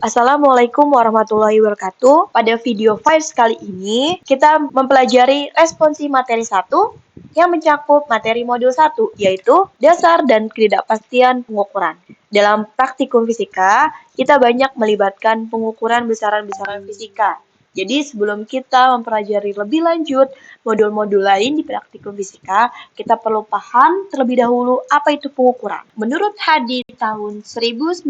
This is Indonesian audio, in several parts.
Assalamualaikum warahmatullahi wabarakatuh. Pada video 5 kali ini, kita mempelajari responsi materi 1 yang mencakup materi modul 1, yaitu dasar dan ketidakpastian pengukuran. Dalam praktikum fisika, kita banyak melibatkan pengukuran besaran-besaran fisika. Jadi sebelum kita mempelajari lebih lanjut modul-modul lain di praktikum fisika, kita perlu paham terlebih dahulu apa itu pengukuran. Menurut Hadi tahun 1995,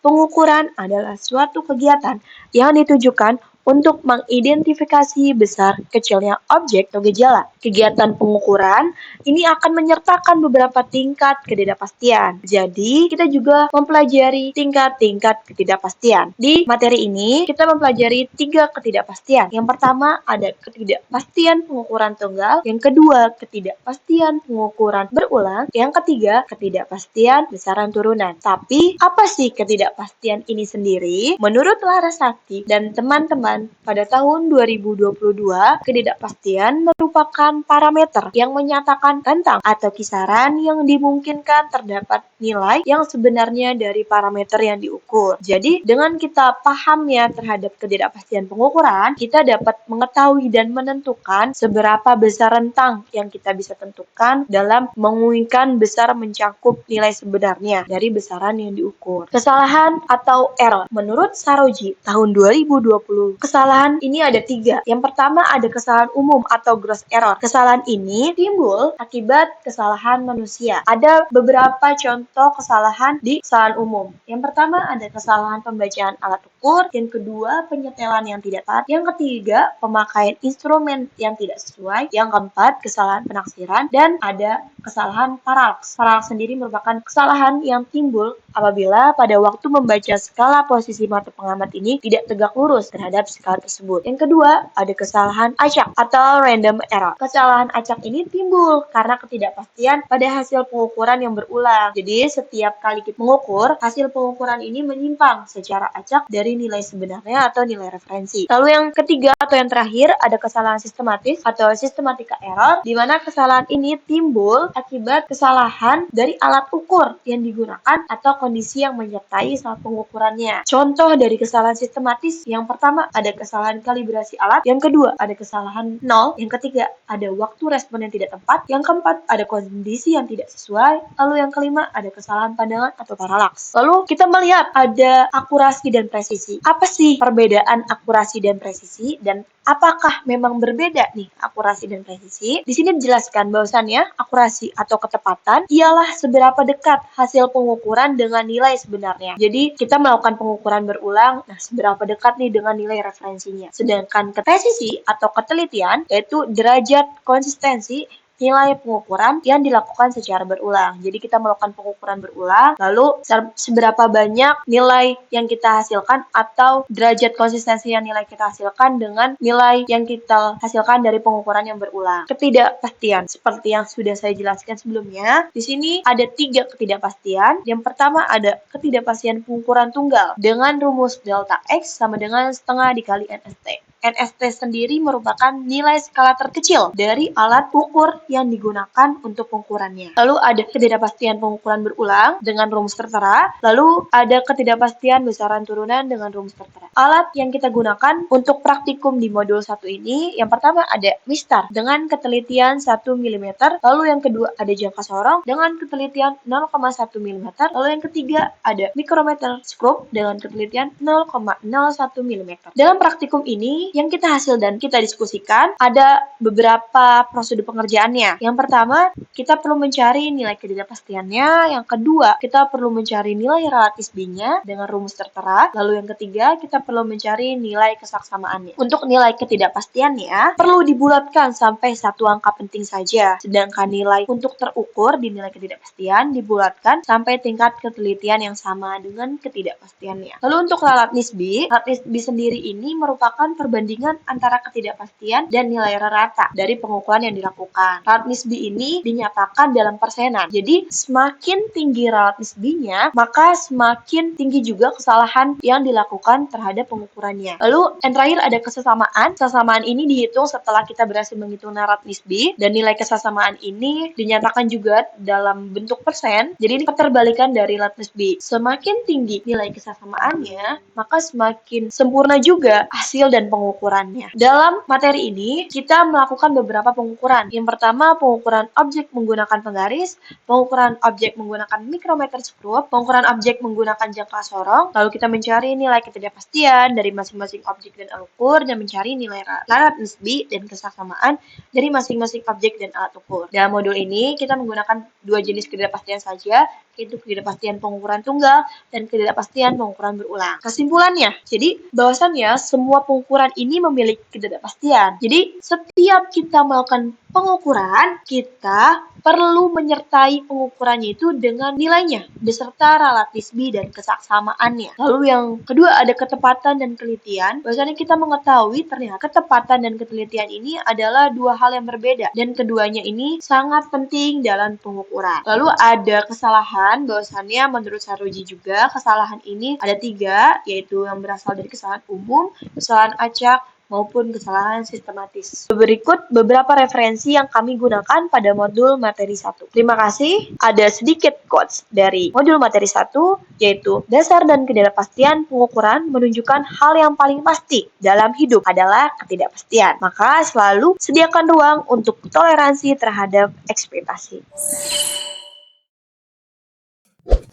pengukuran adalah suatu kegiatan yang ditujukan untuk mengidentifikasi besar kecilnya objek atau gejala. Kegiatan pengukuran ini akan menyertakan beberapa tingkat ketidakpastian. Jadi, kita juga mempelajari tingkat-tingkat ketidakpastian. Di materi ini, kita mempelajari 3 ketidakpastian. Yang pertama, ada ketidakpastian pengukuran tunggal. Yang kedua, ketidakpastian pengukuran berulang. Yang ketiga, ketidakpastian besaran turunan. Tapi, apa sih ketidakpastian ini sendiri? Menurut Larasati dan teman-teman, pada tahun 2022, ketidakpastian merupakan parameter yang menyatakan tentang atau kisaran yang dimungkinkan terdapat nilai yang sebenarnya dari parameter yang diukur. Jadi, dengan kita paham ya terhadap ketidakpastian pengukuran, kita dapat mengetahui dan menentukan seberapa besar rentang yang kita bisa tentukan dalam menguikan besar mencakup nilai sebenarnya dari besaran yang diukur. Kesalahan atau error. Menurut Saroji tahun 2020, kesalahan ini ada 3. Yang pertama ada kesalahan umum atau gross error. Kesalahan ini timbul akibat kesalahan manusia. Ada beberapa contoh kesalahan di kesalahan umum. Yang pertama ada kesalahan pembacaan alat ukur. Yang kedua penyetelan yang tidak tepat. Yang ketiga pemakaian instrumen yang tidak sesuai. Yang keempat kesalahan penaksiran. Dan ada kesalahan paralaks. Paralaks sendiri merupakan kesalahan yang timbul apabila pada waktu membaca skala posisi mata pengamat ini tidak tegak lurus terhadap skala tersebut. Yang kedua, ada kesalahan acak atau random error. Kesalahan acak ini timbul karena ketidakpastian pada hasil pengukuran yang berulang. Jadi, setiap kali kita mengukur, hasil pengukuran ini menyimpang secara acak dari nilai sebenarnya atau nilai referensi. Lalu yang ketiga atau yang terakhir, ada kesalahan sistematis atau sistematika error, di mana kesalahan ini timbul akibat kesalahan dari alat ukur yang digunakan atau kondisi yang menyertai saat pengukurannya. Contoh dari kesalahan sistematis, yang pertama ada kesalahan kalibrasi alat, yang kedua ada kesalahan nol, yang ketiga ada waktu respon yang tidak tepat, yang keempat ada kondisi yang tidak sesuai, lalu yang kelima ada kesalahan pandangan atau paralaks. Lalu kita melihat ada akurasi dan presisi. Apa sih perbedaan akurasi dan presisi dan apakah memang berbeda nih akurasi dan presisi? Di sini dijelaskan bahwasannya akurasi atau ketepatan ialah seberapa dekat hasil pengukuran dengan nilai sebenarnya. Jadi kita melakukan pengukuran berulang, nah seberapa dekat nih dengan nilai referensinya. Sedangkan presisi atau ketelitian yaitu derajat konsistensi nilai pengukuran yang dilakukan secara berulang. Jadi kita melakukan pengukuran berulang, lalu seberapa banyak nilai yang kita hasilkan atau derajat konsistensi yang nilai kita hasilkan dengan nilai yang kita hasilkan dari pengukuran yang berulang. Ketidakpastian, seperti yang sudah saya jelaskan sebelumnya, di sini ada 3 ketidakpastian. Yang pertama ada ketidakpastian pengukuran tunggal dengan rumus delta X sama dengan setengah dikali NST. NST sendiri merupakan nilai skala terkecil dari alat ukur yang digunakan untuk pengukurannya. Lalu ada ketidakpastian pengukuran berulang dengan rumus tertera, lalu ada ketidakpastian besaran turunan dengan rumus tertera. Alat yang kita gunakan untuk praktikum di modul 1 ini, yang pertama ada mistar dengan ketelitian 1 mm, lalu yang kedua ada jangka sorong dengan ketelitian 0,1 mm, lalu yang ketiga ada mikrometer skrup dengan ketelitian 0,01 mm. Dalam praktikum ini, yang kita hasil dan kita diskusikan ada beberapa prosedur pengerjaannya. Yang pertama, kita perlu mencari nilai ketidakpastiannya. Yang kedua, kita perlu mencari nilai relatif B-nya dengan rumus tertera. Lalu yang ketiga, kita perlu mencari nilai kesaksamaannya. Untuk nilai ketidakpastiannya, perlu dibulatkan sampai satu angka penting saja. Sedangkan nilai untuk terukur di nilai ketidakpastian dibulatkan sampai tingkat ketelitian yang sama dengan ketidakpastiannya. Lalu untuk relatif B sendiri ini merupakan perbandingan perbandingan antara ketidakpastian dan nilai rata dari pengukuran yang dilakukan. Ralat nisbi ini dinyatakan dalam persenan. Jadi semakin tinggi ralat nisbinya, maka semakin tinggi juga kesalahan yang dilakukan terhadap pengukurannya. Lalu yang terakhir ada kesesamaan. Kesesamaan ini dihitung setelah kita berhasil menghitung ralat nisbi, dan nilai kesesamaan ini dinyatakan juga dalam bentuk persen. Jadi ini keterbalikan dari ralat nisbi. Semakin tinggi nilai kesesamaannya, maka semakin sempurna juga hasil dan pengukurannya. Dalam materi ini, kita melakukan beberapa pengukuran. Yang pertama, pengukuran objek menggunakan penggaris, pengukuran objek menggunakan micrometer screw, pengukuran objek menggunakan jangka sorong, lalu kita mencari nilai ketidakpastian dari masing-masing objek dan alat ukur, dan mencari nilai ralat nisbi dan kesesamaan dari masing-masing objek dan alat ukur. Dalam modul ini, kita menggunakan dua jenis ketidakpastian saja, yaitu ketidakpastian pengukuran tunggal dan ketidakpastian pengukuran berulang. Kesimpulannya, jadi bahwasannya semua pengukuran ini memiliki ketidakpastian. Jadi setiap kita melakukan pengukuran, kita perlu menyertai pengukurannya itu dengan nilainya beserta ralat nisbi dan keseksamaannya. Lalu yang kedua ada ketepatan dan kelitian. Bahwasanya kita mengetahui ternyata ketepatan dan ketelitian ini adalah dua hal yang berbeda, dan keduanya ini sangat penting dalam pengukuran. Lalu ada kesalahan. Bahwasannya menurut Saroji juga kesalahan ini ada 3, yaitu yang berasal dari kesalahan umum, kesalahan acak, maupun kesalahan sistematis. Berikut beberapa referensi yang kami gunakan pada modul materi 1. Terima kasih. Ada sedikit quotes dari modul materi 1, yaitu dasar dan ketidakpastian pengukuran menunjukkan hal yang paling pasti dalam hidup adalah ketidakpastian. Maka selalu sediakan ruang untuk toleransi terhadap ekspektasi.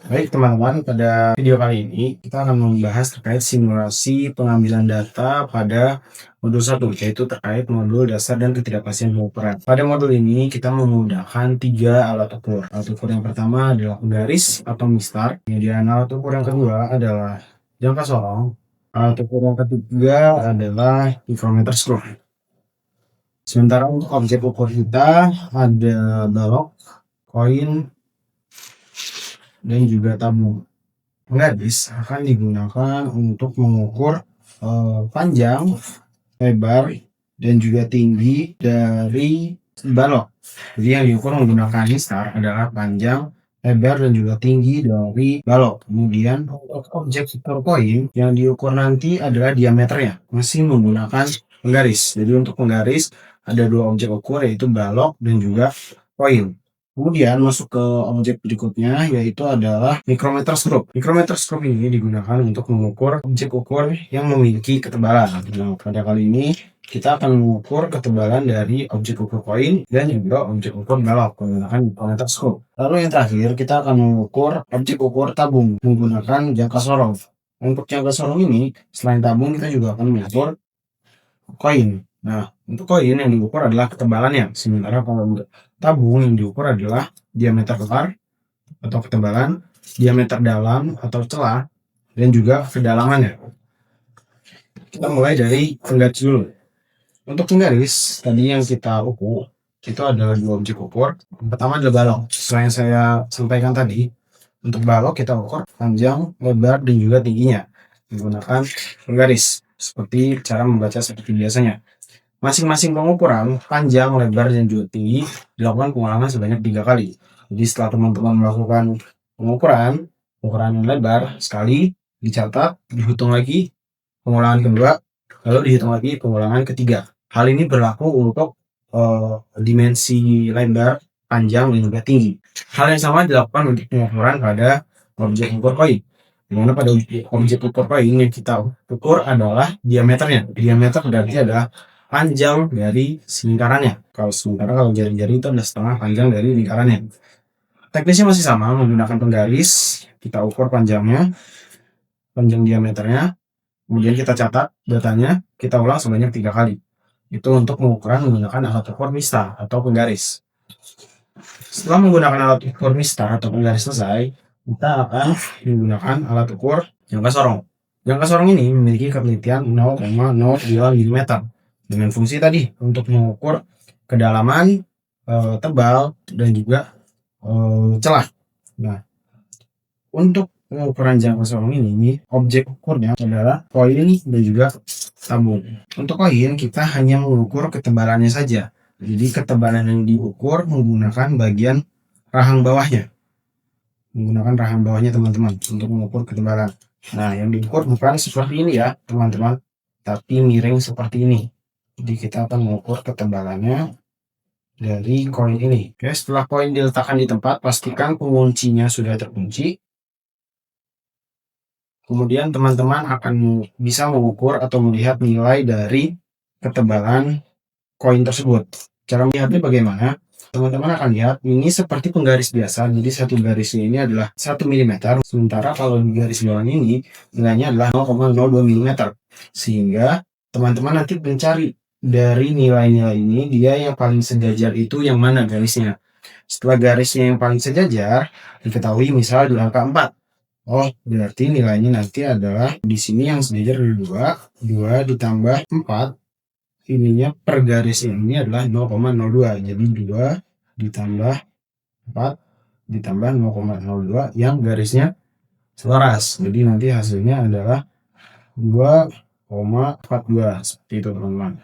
Baik teman-teman, pada video kali ini kita akan membahas terkait simulasi pengambilan data pada modul 1, yaitu terkait modul dasar dan ketidakpastian pengukuran. Pada modul ini kita menggunakan 3 alat ukur. Alat ukur yang pertama adalah penggaris atau mistar, kemudian alat ukur yang kedua adalah jangka sorong, alat ukur yang ketiga adalah micrometer screw. Sementara untuk objek ukur kita ada balok, koin, dan juga tabung. Penggaris akan digunakan untuk mengukur panjang, lebar, dan juga tinggi dari balok. Jadi yang diukur menggunakan mistar adalah panjang, lebar, dan juga tinggi dari balok. Kemudian untuk objek ukur koin yang diukur nanti adalah diameternya, masih menggunakan penggaris. Jadi untuk penggaris ada 2 objek ukur, yaitu balok dan juga koin. Kemudian masuk ke objek berikutnya, yaitu adalah micrometer screw. Micrometer screw ini digunakan untuk mengukur objek ukur yang memiliki ketebalan. Nah, pada kali ini kita akan mengukur ketebalan dari objek ukur koin dan juga objek ukur balok menggunakan micrometer screw. Lalu yang terakhir kita akan mengukur objek ukur tabung menggunakan jangka sorong. Untuk jangka sorong ini, selain tabung kita juga akan mengukur koin. Nah, untuk koin yang diukur adalah ketebalannya, sementara kalau untuk tabung yang diukur adalah diameter kelar atau ketebalan, diameter dalam atau celah, dan juga kedalamannya. Kita mulai dari penggaris dulu. Untuk penggaris, tadi yang kita ukur itu adalah 2 objek ukur. Yang pertama adalah balok. Setelah yang saya sampaikan tadi, untuk balok kita ukur panjang, lebar, dan juga tingginya menggunakan penggaris, seperti cara membaca seperti biasanya. Masing-masing pengukuran panjang, lebar, dan juga tinggi dilakukan pengulangan sebanyak 3 kali. Jadi setelah teman-teman melakukan pengukuran yang lebar sekali, dicatat, dihitung lagi pengulangan kedua, lalu dihitung lagi pengulangan ketiga. Hal ini berlaku untuk dimensi lebar, panjang, dan juga tinggi. Hal yang sama dilakukan untuk pengukuran pada objek ukur koin. Dimana pada objek ukur koin yang kita ukur adalah diameternya. Diameter berarti adalah panjang dari lingkarannya. Sementara kalau jari-jari itu adalah setengah panjang dari lingkarannya. Teknisnya masih sama, menggunakan penggaris, kita ukur panjangnya, panjang diameternya, kemudian kita catat datanya, kita ulang sebanyak 3 kali. Itu untuk pengukuran menggunakan alat ukur mistar atau penggaris. Setelah menggunakan alat ukur mistar atau penggaris selesai, kita akan menggunakan alat ukur jangka sorong. Jangka sorong ini memiliki ketelitian 0,02 mm. Dengan fungsi tadi untuk mengukur kedalaman, tebal, dan juga celah. Nah, untuk pengukuran jangka sorong ini objek ukurnya adalah koin dan juga tabung. Untuk koin kita hanya mengukur ketebalannya saja. Jadi ketebalan yang diukur menggunakan bagian rahang bawahnya. Teman-teman untuk mengukur ketebalan. Nah, yang diukur bukan seperti ini ya teman-teman, tapi miring seperti ini. Jadi kita akan mengukur ketebalannya dari koin ini. Oke, setelah koin diletakkan di tempat, pastikan penguncinya sudah terkunci. Kemudian teman-teman akan bisa mengukur atau melihat nilai dari ketebalan koin tersebut. Cara melihatnya bagaimana? Teman-teman akan lihat ini seperti penggaris biasa. Jadi satu garisnya ini adalah 1 mm, sementara kalau di garis bawah ini nilainya adalah 0,02 mm. Sehingga teman-teman nanti mencari dari nilai-nilai ini dia yang paling sejajar itu yang mana garisnya. Setelah garisnya yang paling sejajar diketahui misal di angka 4. Oh, berarti nilainya nanti adalah di sini yang sejajar 2 ditambah 4. Ininya per garisnya ini adalah 0,02. Jadi 2 ditambah 4 ditambah 0,02 yang garisnya selaras. Jadi nanti hasilnya adalah 2,42. Seperti itu teman-teman.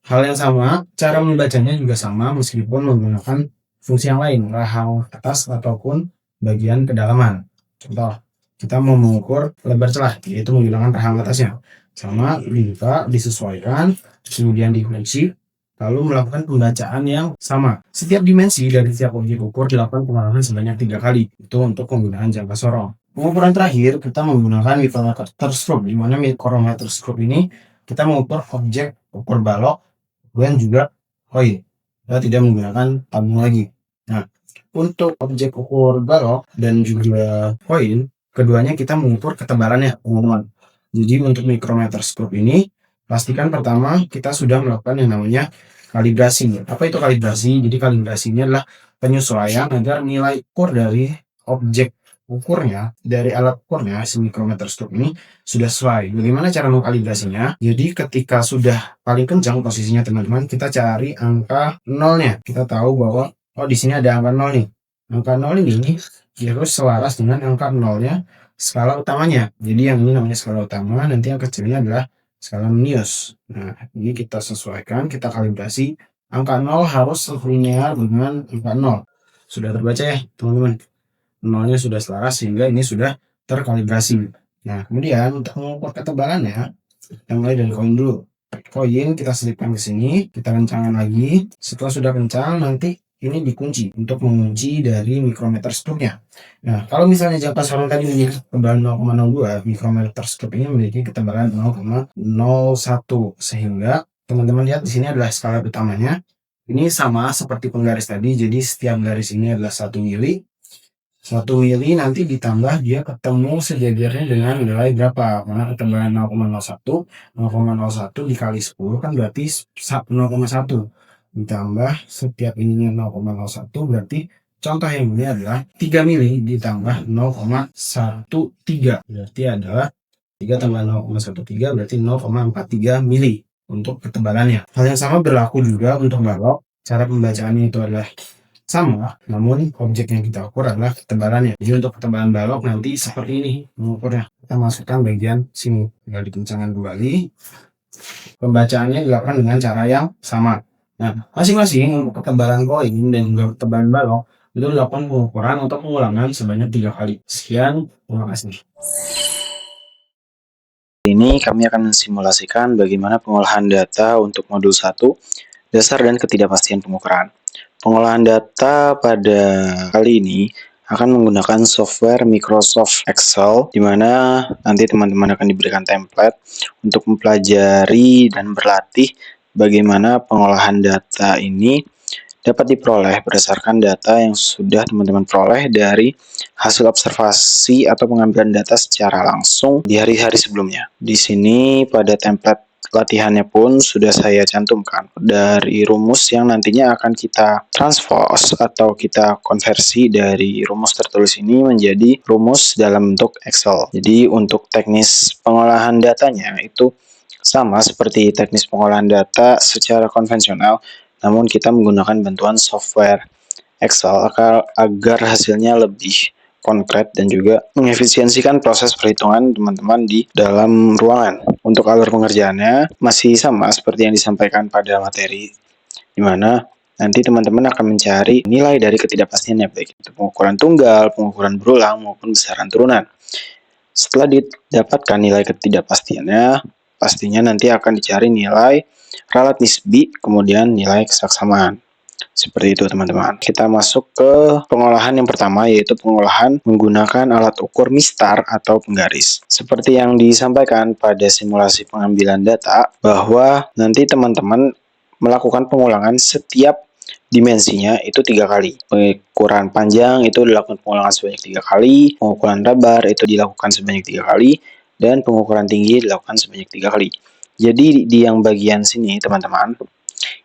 Hal yang sama, cara membacanya juga sama meskipun menggunakan fungsi yang lain, rahang atas ataupun bagian kedalaman. Contoh, kita mau mengukur lebar celah, yaitu menggunakan rahang atasnya. Sama, dibuka, disesuaikan, kemudian dikunci, lalu melakukan pembacaan yang sama. Setiap dimensi dari setiap objek ukur dilakukan pengulangan sebanyak 3 kali. Itu untuk penggunaan jangka sorong. Pengukuran terakhir, kita menggunakan micrometer stroke, di mana micrometer stroke ini kita mengukur objek ukur balok dan juga koin. Kita tidak menggunakan tabung lagi. Nah, untuk objek ukur balok dan juga koin, keduanya kita mengukur ketebalannya teman-teman. Jadi untuk micrometer scope ini, pastikan pertama kita sudah melakukan yang namanya kalibrasi. Apa itu kalibrasi? Jadi kalibrasi ini adalah penyesuaian agar nilai ukur dari objek ukurnya, dari alat ukurnya si micrometer scope ini sudah sesuai. Bagaimana cara mengkalibrasinya? Jadi ketika sudah paling kencang posisinya teman-teman, kita cari angka nolnya. Kita tahu bahwa oh di sini ada angka 0 nih. Angka 0 ini harus selaras dengan angka nolnya skala utamanya. Jadi yang ini namanya skala utama, nanti yang kecilnya adalah skala menius. Nah, ini kita sesuaikan, kita kalibrasi. Angka 0 harus linear dengan angka 0. Sudah terbaca ya, teman-teman. Nolnya sudah selaras sehingga ini sudah terkalibrasi. Nah, kemudian untuk mengukur ketebalannya, kita mulai dari koin dulu. Koin kita selipkan ke sini, kita kencangkan lagi. Setelah sudah kencang, nanti ini dikunci untuk mengunci dari micrometer stroke-nya. Nah, kalau misalnya jangka sorong tadi memiliki ketebalan 0,02, micrometer stroke ini memiliki ketebalan 0,01. Sehingga teman-teman lihat di sini adalah skala utamanya. Ini sama seperti penggaris tadi, jadi setiap garis ini adalah 1 mili. 1 mili nanti ditambah dia ketemu sejajarnya dengan nilai berapa? Karena ketebalan 0,01, 0,01 dikali 10 kan berarti 0,1. Ditambah setiap ininya 0,01 berarti contoh yang ini adalah 3 mili ditambah 0,13. Berarti adalah 3 tambah 0,13 berarti 0,43 mili untuk ketebalannya. Hal yang sama berlaku juga untuk balok. Cara pembacaannya itu adalah sama, namun objek yang kita ukur adalah ketebalannya. Jadi untuk ketebalan balok nanti seperti ini mengukurnya. Kita masukkan bagian sini, tinggal dikencangkan kembali. Pembacaannya dilakukan dengan cara yang sama. Nah, masing-masing untuk ketebalan koin dan juga ketebalan balok itu dilakukan pengukuran atau pengulangan sebanyak 3 kali. Sekian, terima kasih. Ini kami akan mensimulasikan bagaimana pengolahan data untuk modul 1, dasar dan ketidakpastian pengukuran. Pengolahan data pada kali ini akan menggunakan software Microsoft Excel, di mana nanti teman-teman akan diberikan template untuk mempelajari dan berlatih bagaimana pengolahan data ini dapat diperoleh berdasarkan data yang sudah teman-teman peroleh dari hasil observasi atau pengambilan data secara langsung di hari-hari sebelumnya. Di sini pada template latihannya pun sudah saya cantumkan dari rumus yang nantinya akan kita transpose atau kita konversi dari rumus tertulis ini menjadi rumus dalam bentuk Excel. Jadi untuk teknis pengolahan datanya itu sama seperti teknis pengolahan data secara konvensional, namun kita menggunakan bantuan software Excel agar hasilnya lebih konkret dan juga mengefisiensikan proses perhitungan teman-teman di dalam ruangan. Untuk alur pengerjaannya masih sama seperti yang disampaikan pada materi, di mana nanti teman-teman akan mencari nilai dari ketidakpastiannya, baik itu pengukuran tunggal, pengukuran berulang, maupun besaran turunan. Setelah didapatkan nilai ketidakpastiannya, pastinya nanti akan dicari nilai ralat nisbi, kemudian nilai kesaksamaan. Seperti itu teman-teman. Kita masuk ke pengolahan yang pertama, yaitu pengolahan menggunakan alat ukur mistar atau penggaris. Seperti yang disampaikan pada simulasi pengambilan data, bahwa nanti teman-teman melakukan pengulangan setiap dimensinya itu 3 kali. Pengukuran panjang itu dilakukan pengulangan sebanyak 3 kali, pengukuran lebar itu dilakukan sebanyak 3 kali, dan pengukuran tinggi dilakukan sebanyak 3 kali. Jadi di yang bagian sini teman-teman,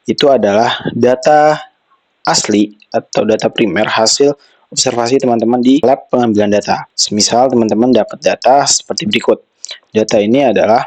itu adalah data asli atau data primer hasil observasi teman-teman di lab pengambilan data. Semisal teman-teman dapat data seperti berikut. Data ini adalah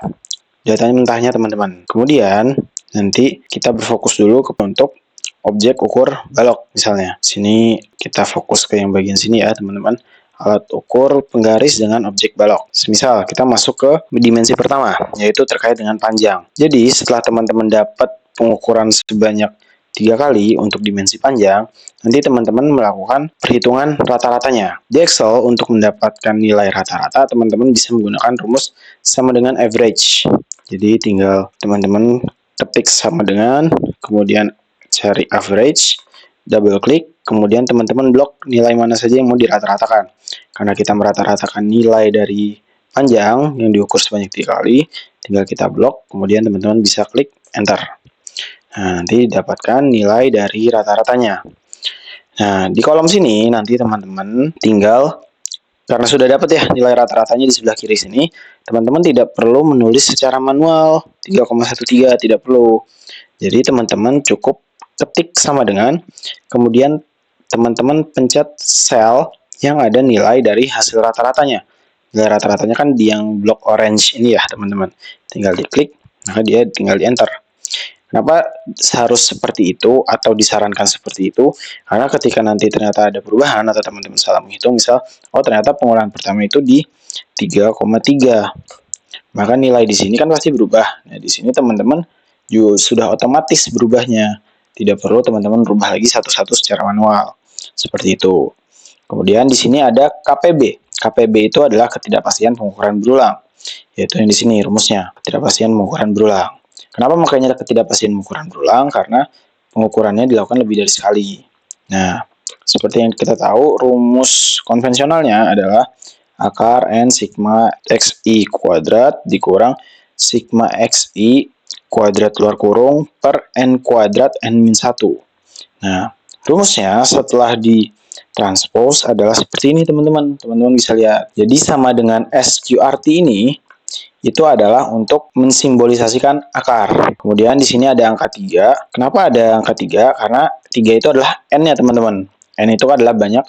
data mentahnya teman-teman. Kemudian nanti kita berfokus dulu untuk objek ukur balok misalnya. Sini kita fokus ke yang bagian sini ya teman-teman. Alat ukur penggaris dengan objek balok. Semisal kita masuk ke dimensi pertama, yaitu terkait dengan panjang. Jadi setelah teman-teman dapat pengukuran sebanyak 3 kali untuk dimensi panjang, nanti teman-teman melakukan perhitungan rata-ratanya. Di Excel untuk mendapatkan nilai rata-rata, teman-teman bisa menggunakan rumus sama dengan average. Jadi tinggal teman-teman ketik sama dengan, kemudian cari average, double klik, kemudian teman-teman blok nilai mana saja yang mau dirata-ratakan. Karena kita merata-ratakan nilai dari panjang yang diukur sebanyak 3 kali, tinggal kita blok, kemudian teman-teman bisa klik enter. Nah, nanti dapatkan nilai dari rata-ratanya. Nah, di kolom sini nanti teman-teman tinggal, karena sudah dapat ya nilai rata-ratanya di sebelah kiri sini, teman-teman tidak perlu menulis secara manual 3,13, tidak perlu. Jadi teman-teman cukup ketik sama dengan, kemudian teman-teman pencet sel yang ada nilai dari hasil rata-ratanya. Nilai rata-ratanya kan di yang blok orange ini ya teman-teman. Tinggal diklik, maka dia tinggal di enter. Kenapa harus seperti itu atau disarankan seperti itu? Karena ketika nanti ternyata ada perubahan atau teman-teman salah menghitung, misal, oh ternyata pengulangan pertama itu di 3,3. Maka nilai di sini kan pasti berubah. Nah, di sini teman-teman juga sudah otomatis berubahnya. Tidak perlu teman-teman berubah lagi satu-satu secara manual. Seperti itu. Kemudian di sini ada KPB. KPB itu adalah ketidakpastian pengukuran berulang. Yaitu yang di sini rumusnya, ketidakpastian pengukuran berulang. Kenapa makanya ketidakpastian pengukuran berulang? Karena pengukurannya dilakukan lebih dari sekali. Nah, seperti yang kita tahu, rumus konvensionalnya adalah akar N sigma XI kuadrat dikurang sigma XI kuadrat luar kurung per N kuadrat N-1. Nah, rumusnya setelah ditranspose adalah seperti ini teman-teman. Teman-teman bisa lihat. Jadi sama dengan SQRT ini, itu adalah untuk mensimbolisasikan akar. Kemudian di sini ada angka 3. Kenapa ada angka 3? Karena 3 itu adalah N-nya teman-teman. N itu adalah banyak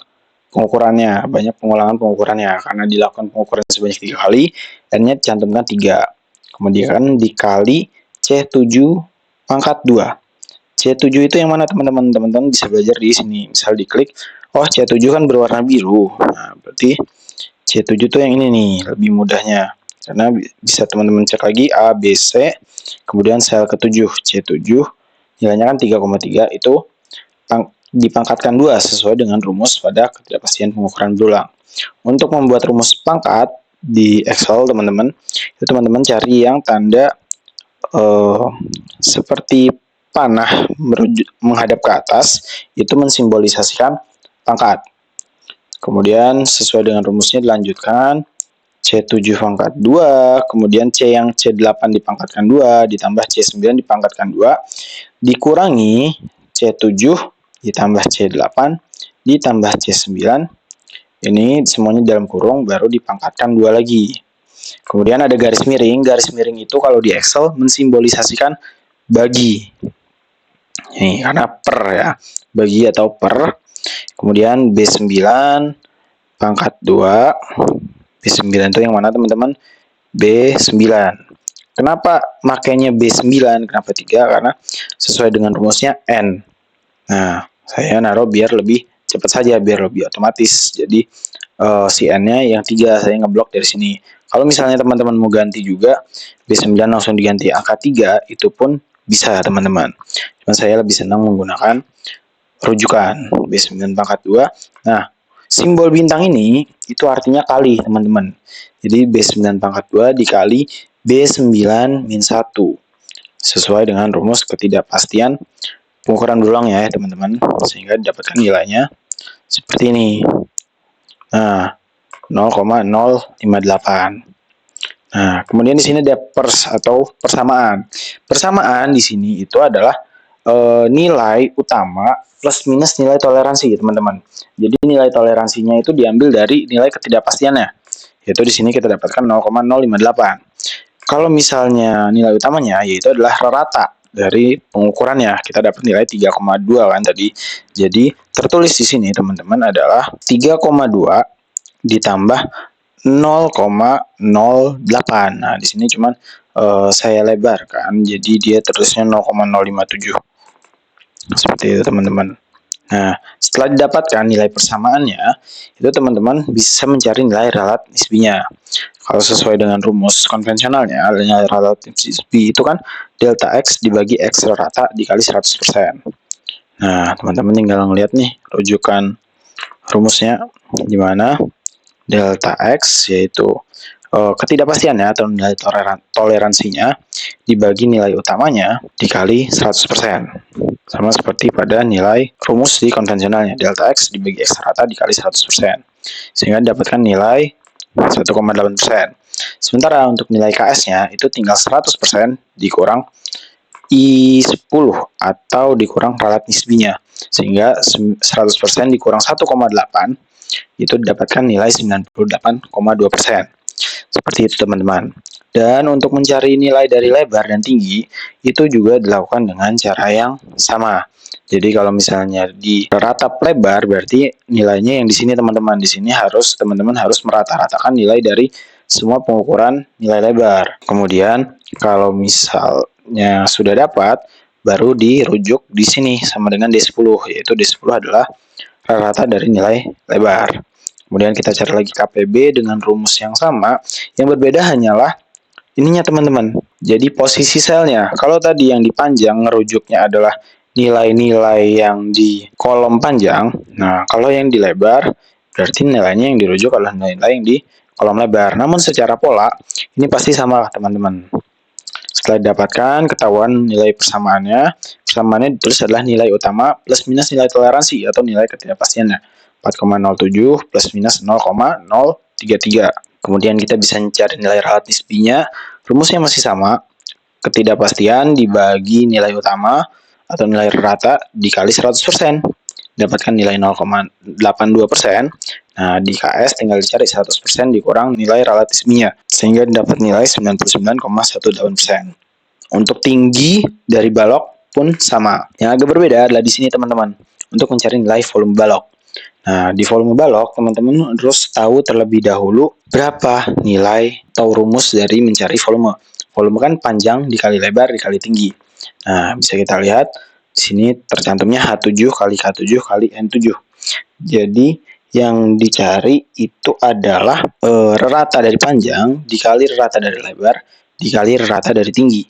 pengukurannya, banyak pengulangan pengukurannya. Karena dilakukan pengukuran sebanyak 3 kali, N-nya dicantumkan 3. Kemudian dikali C7 pangkat 2. C7 itu yang mana teman-teman? Teman-teman bisa belajar di sini. Misal diklik, oh C7 kan berwarna biru. Nah, berarti C7 itu yang ini nih, lebih mudahnya. Karena bisa teman-teman cek lagi A, B, C, kemudian sel ke-7, C7, nilainya kan 3,3, itu dipangkatkan 2 sesuai dengan rumus pada ketidakpastian pengukuran berulang. Untuk membuat rumus pangkat di Excel, teman-teman, itu teman-teman cari yang tanda seperti panah menghadap ke atas, itu mensimbolisasikan pangkat. Kemudian sesuai dengan rumusnya dilanjutkan, C7 pangkat 2, kemudian C yang C8 dipangkatkan 2, ditambah C9 dipangkatkan 2, dikurangi C7 ditambah C8, ditambah C9, ini semuanya dalam kurung, baru dipangkatkan 2 lagi. Kemudian ada garis miring itu kalau di Excel mensimbolisasikan bagi. Ini karena per ya, bagi atau per. Kemudian B9 pangkat 2, B9 itu yang mana teman-teman? B9. Kenapa makanya B9? Kenapa 3? Karena sesuai dengan rumusnya N. Nah, saya naruh biar lebih cepat saja, biar lebih otomatis. Jadi si N-nya yang 3, saya ngeblok dari sini. Kalau misalnya teman-teman mau ganti juga, B9 langsung diganti angka 3, itu pun bisa teman-teman. Cuma saya lebih senang menggunakan rujukan B9 pangkat 2. Nah, simbol bintang ini itu artinya kali teman-teman. Jadi B9 pangkat 2 dikali B9 min 1. Sesuai dengan rumus ketidakpastian pengukuran berulang ya teman-teman. Sehingga didapatkan nilainya seperti ini. Nah, 0,058. Nah, kemudian di sini ada atau persamaan. Persamaan di sini itu adalah nilai utama plus minus nilai toleransi, teman-teman. Jadi nilai toleransinya itu diambil dari nilai ketidakpastiannya. Yaitu di sini kita dapatkan 0,058. Kalau misalnya nilai utamanya yaitu adalah rata dari pengukurannya, kita dapat nilai 3,2 kan tadi. Jadi tertulis di sini teman-teman adalah 3,2 ditambah 0,08. Nah, di sini cuman saya lebarkan, jadi dia terusnya 0,057. Seperti itu, teman-teman. Nah, setelah didapatkan nilai persamaannya, itu teman-teman bisa mencari nilai relatif nisbinya. Kalau sesuai dengan rumus konvensionalnya, nilai relatif nisbi itu kan delta X dibagi X rata dikali 100%. Nah, teman-teman tinggal ngeliat nih rujukan rumusnya di mana delta X yaitu ketidakpastiannya atau nilai toleransinya dibagi nilai utamanya dikali 100%. Sama seperti pada nilai rumus di konvensionalnya, delta X dibagi X rata dikali 100%. Sehingga dapatkan nilai 1,8%. Sementara untuk nilai KS-nya itu tinggal 100% dikurang I10 atau dikurang relatif nisbinya. Sehingga 100% dikurang 1,8 itu didapatkan nilai 98,2%. Seperti itu teman-teman. Dan untuk mencari nilai dari lebar dan tinggi itu juga dilakukan dengan cara yang sama. Jadi kalau misalnya di ratap lebar berarti nilainya yang di sini teman-teman. Di sini teman-teman harus merata-ratakan nilai dari semua pengukuran nilai lebar. Kemudian kalau misalnya sudah dapat baru dirujuk di sini sama dengan D10, yaitu D10 adalah rata dari nilai lebar. Kemudian kita cari lagi KPB dengan rumus yang sama. Yang berbeda hanyalah ininya teman-teman. Jadi posisi selnya. Kalau tadi yang di panjang ngerujuknya adalah nilai-nilai yang di kolom panjang. Nah, kalau yang di lebar berarti nilainya yang dirujuk adalah nilai-nilai yang di kolom lebar. Namun secara pola ini pasti sama teman-teman. Setelah didapatkan ketahuan nilai persamaannya. Persamaannya ditulis adalah nilai utama plus minus nilai toleransi atau nilai ketidakpastiannya. 4,07 plus minus 0,033. Kemudian kita bisa mencari nilai relatif nisbinya. Rumusnya masih sama. Ketidakpastian dibagi nilai utama atau nilai rata dikali 100%. Dapatkan nilai 0,82%. Nah, di KS tinggal dicari 100% dikurang nilai relatif nisbinya. Sehingga dapat nilai 99,18%. Untuk tinggi dari balok pun sama. Yang agak berbeda adalah di sini teman-teman. Untuk mencari nilai volume balok. Nah, di volume balok, teman-teman harus tahu terlebih dahulu berapa nilai atau rumus dari mencari volume. Volume kan panjang dikali lebar dikali tinggi. Nah, bisa kita lihat di sini tercantumnya H7 kali K7 kali N7. Jadi, yang dicari itu adalah rata dari panjang dikali rata dari lebar dikali rata dari tinggi.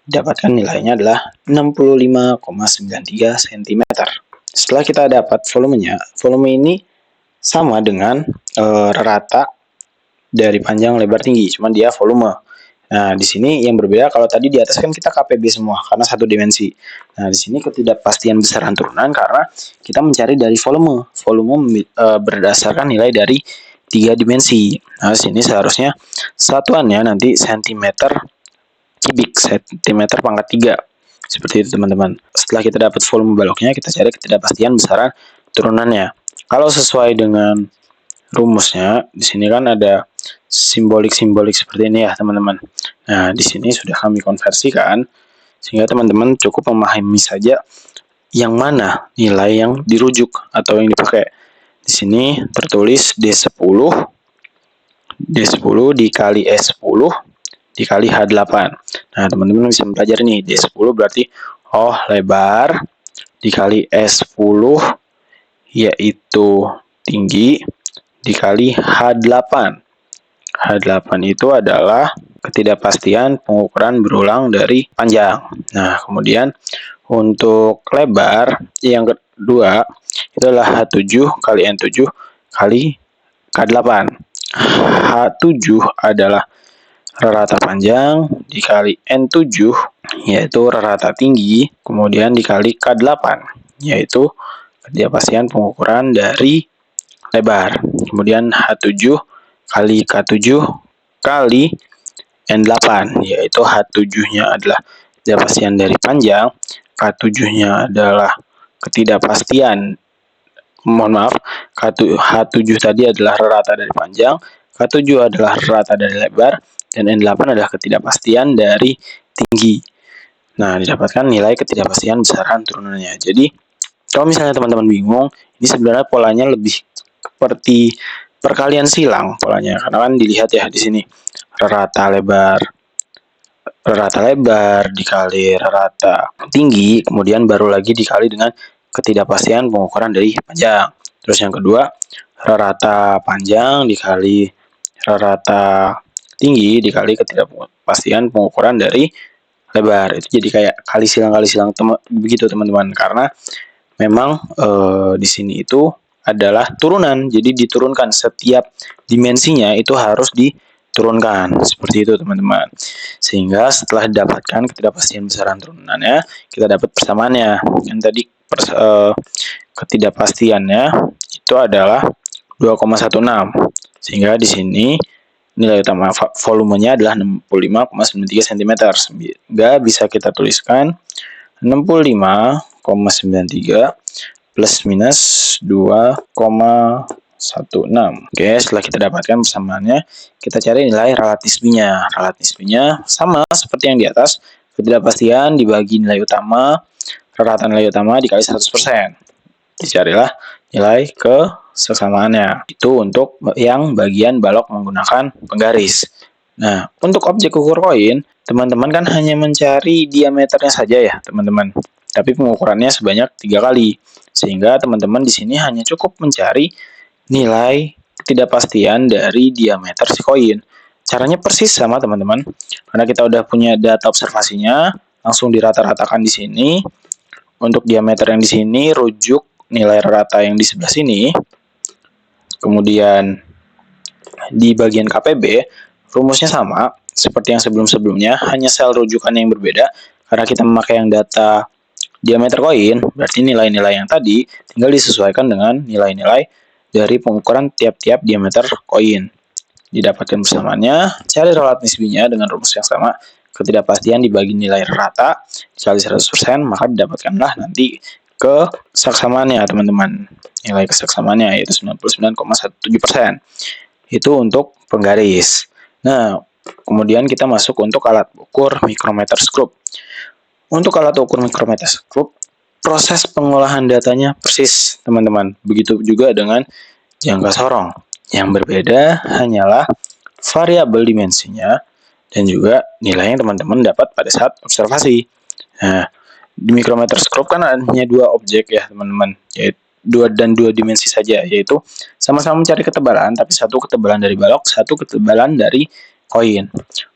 Dapatkan nilainya adalah 65,93 cm. Setelah kita dapat volumenya, volume ini sama dengan rata dari panjang lebar tinggi, cuman dia volume. Nah, di sini yang berbeda kalau tadi di atas kan kita KPB semua karena satu dimensi. Nah, di sini ketidakpastian besaran turunan karena kita mencari dari volume. Volume berdasarkan nilai dari 3 dimensi. Nah, di sini seharusnya satuannya nanti cm kubik, cm pangkat 3. Seperti itu teman-teman. Setelah kita dapat volume baloknya, kita cari ketidakpastian besaran turunannya. Kalau sesuai dengan rumusnya, di sini kan ada simbolik-simbolik seperti ini ya teman-teman. Nah, di sini sudah kami konversikan, sehingga teman-teman cukup memahami saja yang mana nilai yang dirujuk atau yang dipakai. Di sini tertulis D10 dikali E10 dikali H8. Nah, teman-teman bisa mempelajari nih, D10 berarti lebar dikali S10 yaitu tinggi dikali H8. H8 itu adalah ketidakpastian pengukuran berulang dari panjang. Nah, kemudian untuk lebar yang kedua itu adalah H7 kali N7 kali K8. H7 adalah rata panjang dikali N7 yaitu rata tinggi, kemudian dikali K8 yaitu ketidakpastian pengukuran dari lebar. Kemudian H7 kali K7 kali N8 yaitu H7-nya adalah ketidakpastian dari panjang, K7-nya adalah ketidakpastian H7 tadi adalah rata dari panjang, K7 adalah rata dari lebar, dan N8 adalah ketidakpastian dari tinggi. Nah, didapatkan nilai ketidakpastian besaran turunannya. Jadi, kalau misalnya teman-teman bingung, ini sebenarnya polanya lebih seperti perkalian silang polanya, karena kan dilihat ya di sini rata lebar dikali rata tinggi, kemudian baru lagi dikali dengan ketidakpastian pengukuran dari panjang. Terus yang kedua, rata panjang dikali rata tinggi dikali ketidakpastian pengukuran dari lebar. Itu jadi kayak kali silang begitu teman-teman, karena memang di sini itu adalah turunan, jadi diturunkan setiap dimensinya itu harus diturunkan seperti itu teman-teman. Sehingga setelah didapatkan ketidakpastian besaran turunannya, kita dapat persamaannya. Yang tadi ketidakpastiannya itu adalah 2,16. Sehingga di sini nilai utama volumenya adalah 65,93 cm. Sehingga bisa kita tuliskan 65,93 plus minus 2,16. Oke, setelah kita dapatkan persamaannya, kita cari nilai relatisminya. Relatisminya sama seperti yang di atas, ketidakpastian dibagi nilai utama, rata nilai utama dikali 100%. Dicarilah nilai kesamaannya. Itu untuk yang bagian balok menggunakan penggaris. Nah, untuk objek ukur koin, teman-teman kan hanya mencari diameternya saja ya, teman-teman. Tapi pengukurannya sebanyak 3 kali. Sehingga teman-teman di sini hanya cukup mencari nilai ketidakpastian dari diameter si koin. Caranya persis sama teman-teman. Karena kita udah punya data observasinya, langsung dirata-ratakan di sini. Untuk diameter yang di sini rujuk nilai rata yang di sebelah sini. Kemudian di bagian KPB rumusnya sama seperti yang sebelum-sebelumnya, hanya sel rujukannya yang berbeda. Karena kita memakai yang data diameter koin, berarti nilai-nilai yang tadi tinggal disesuaikan dengan nilai-nilai dari pengukuran tiap-tiap diameter koin. Didapatkan bersamaannya, cari relatisminya dengan rumus yang sama, ketidakpastian dibagi nilai rata dikali 100%, maka didapatkanlah nanti kesaksamaannya teman-teman. Nilai kesaksamaannya yaitu 99,17%. Itu untuk penggaris. Nah, kemudian kita masuk untuk alat ukur mikrometer skrup. Untuk alat ukur mikrometer skrup, proses pengolahan datanya persis, teman-teman. Begitu juga dengan jangka sorong. Yang berbeda hanyalah variabel dimensinya dan juga nilai yang teman-teman dapat pada saat observasi. Nah, di mikrometer skrup kan hanya 2 objek ya, teman-teman. Yaitu 2 dimensi saja, yaitu sama-sama mencari ketebalan, tapi satu ketebalan dari balok, satu ketebalan dari koin.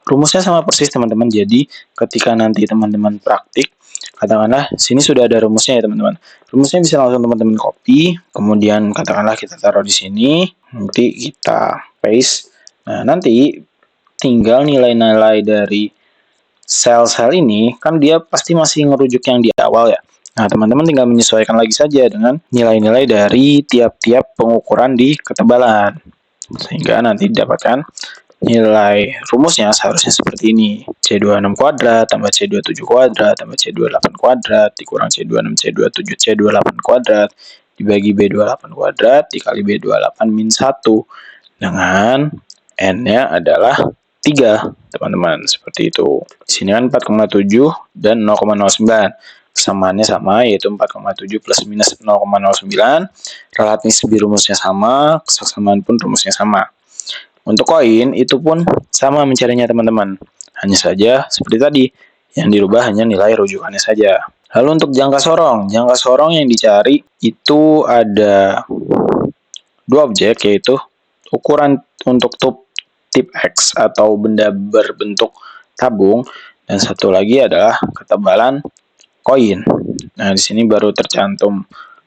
Rumusnya sama persis teman-teman. Jadi ketika nanti teman-teman praktik, katakanlah sini sudah ada rumusnya ya teman-teman. Rumusnya bisa langsung teman-teman copy, kemudian katakanlah kita taruh di sini, nanti kita paste. Nah, nanti tinggal nilai-nilai dari sel-sel ini kan dia pasti masih ngerujuk yang di awal ya. Nah, teman-teman tinggal menyesuaikan lagi saja dengan nilai-nilai dari tiap-tiap pengukuran di ketebalan. Sehingga nanti didapatkan nilai rumusnya seharusnya seperti ini. C26 kuadrat tambah C27 kuadrat tambah C28 kuadrat dikurang C26 C27 C28 kuadrat dibagi B28 kuadrat dikali B28 min 1 dengan N-nya adalah 3, teman-teman. Seperti itu. Di sini kan 4,7 dan 0,09. Kesamaannya sama, yaitu 4,7 plus minus 0,09. Relatismi rumusnya sama, kesaksamaan pun rumusnya sama. Untuk koin, itu pun sama mencarinya, teman-teman. Hanya saja, seperti tadi, yang dirubah hanya nilai rujukannya saja. Lalu untuk jangka sorong yang dicari itu ada 2 objek, yaitu ukuran untuk tip X atau benda berbentuk tabung, dan satu lagi adalah ketebalan koin. Nah, di sini baru tercantum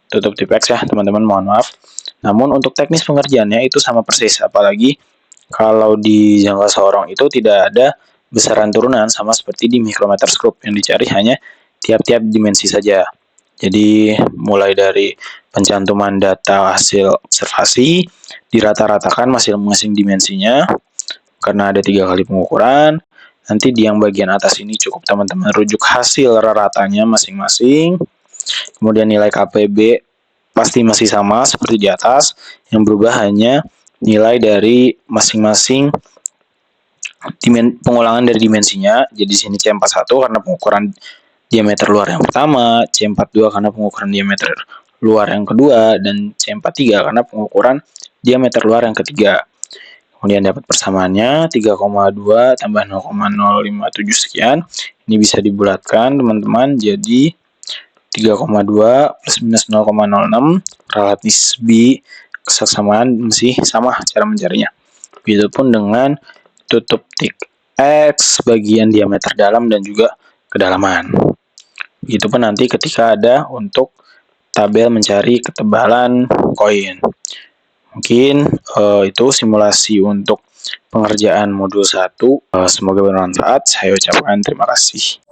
tutup tip X ya, teman-teman, mohon maaf. Namun untuk teknis pengerjaannya itu sama persis, apalagi kalau di jangka sorong itu tidak ada besaran turunan sama seperti di micrometerscope, yang dicari hanya tiap-tiap dimensi saja. Jadi mulai dari pencantuman data hasil observasi, dirata-ratakan masing-masing dimensinya, karena ada 3 kali pengukuran. Nanti di yang bagian atas ini cukup teman-teman rujuk hasil raratanya masing-masing. Kemudian nilai KPB pasti masih sama seperti di atas, yang berubah hanya nilai dari masing-masing pengulangan dari dimensinya. Jadi di sini C41 karena pengukuran diameter luar yang pertama, C42 karena pengukuran diameter luar yang kedua, dan C43 karena pengukuran diameter luar yang ketiga. Kemudian dapat persamaannya 3,2 tambah 0,057 sekian. Ini bisa dibulatkan teman-teman, jadi 3,2 plus minus 0,06, relatif B kesamaan masih sama cara mencarinya. Begitupun dengan tutup tip X bagian diameter dalam dan juga kedalaman. Begitupun nanti ketika ada untuk tabel mencari ketebalan koin. Mungkin itu simulasi untuk pengerjaan modul 1. Semoga bermanfaat. Saya ucapkan terima kasih.